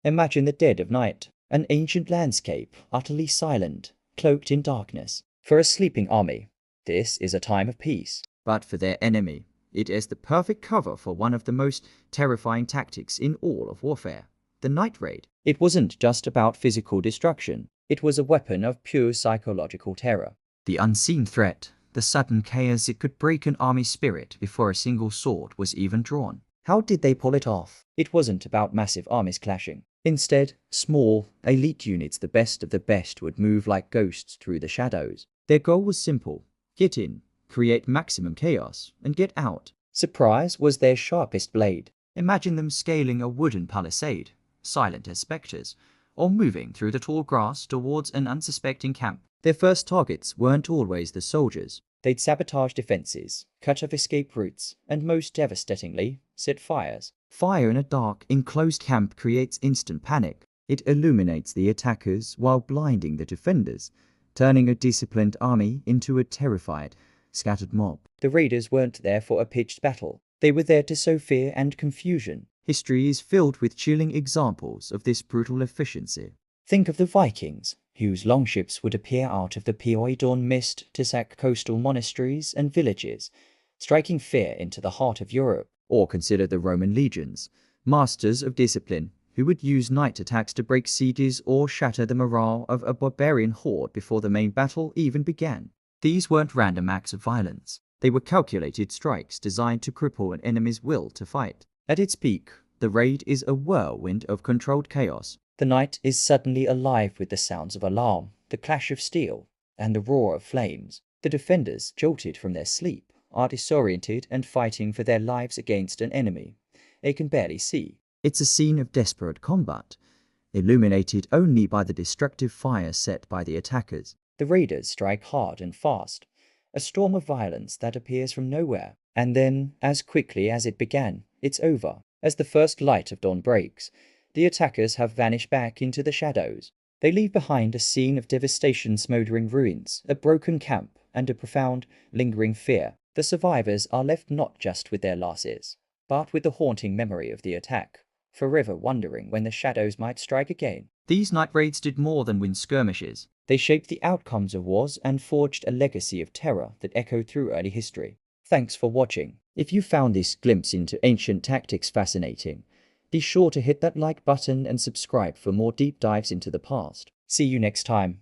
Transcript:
Imagine the dead of night, an ancient landscape, utterly silent, cloaked in darkness. For a sleeping army, this is a time of peace. But for their enemy, it is the perfect cover for one of the most terrifying tactics in all of warfare, the night raid. It wasn't just about physical destruction. It was a weapon of pure psychological terror. The unseen threat, the sudden chaos it could break an army's spirit before a single sword was even drawn. How did they pull it off? It wasn't about massive armies clashing. Instead, small, elite units, the best of the best, would move like ghosts through the shadows. Their goal was simple: get in, create maximum chaos, and get out. Surprise was their sharpest blade. Imagine them scaling a wooden palisade, silent as specters, or moving through the tall grass towards an unsuspecting camp. Their first targets weren't always the soldiers. They'd sabotage defenses, cut off escape routes, and most devastatingly, set fires. Fire in a dark, enclosed camp creates instant panic. It illuminates the attackers while blinding the defenders, turning a disciplined army into a terrified, scattered mob. The raiders weren't there for a pitched battle. They were there to sow fear and confusion. History is filled with chilling examples of this brutal efficiency. Think of the Vikings, whose longships would appear out of the Poseidon mist to sack coastal monasteries and villages, striking fear into the heart of Europe. Or consider the Roman legions, masters of discipline, who would use night attacks to break sieges or shatter the morale of a barbarian horde before the main battle even began. These weren't random acts of violence. They were calculated strikes designed to cripple an enemy's will to fight. At its peak, the raid is a whirlwind of controlled chaos. The night is suddenly alive with the sounds of alarm, the clash of steel, and the roar of flames. The defenders, jolted from their sleep, are disoriented and fighting for their lives against an enemy they can barely see. It's a scene of desperate combat, illuminated only by the destructive fire set by the attackers. The raiders strike hard and fast, a storm of violence that appears from nowhere. And then, as quickly as it began, it's over. As the first light of dawn breaks, the attackers have vanished back into the shadows. They leave behind a scene of devastation, smoldering ruins, a broken camp, and a profound, lingering fear. The survivors are left not just with their losses, but with the haunting memory of the attack, forever wondering when the shadows might strike again. These night raids did more than win skirmishes. They shaped the outcomes of wars and forged a legacy of terror that echoed through early history. Thanks for watching. If you found this glimpse into ancient tactics fascinating, be sure to hit that like button and subscribe for more deep dives into the past. See you next time.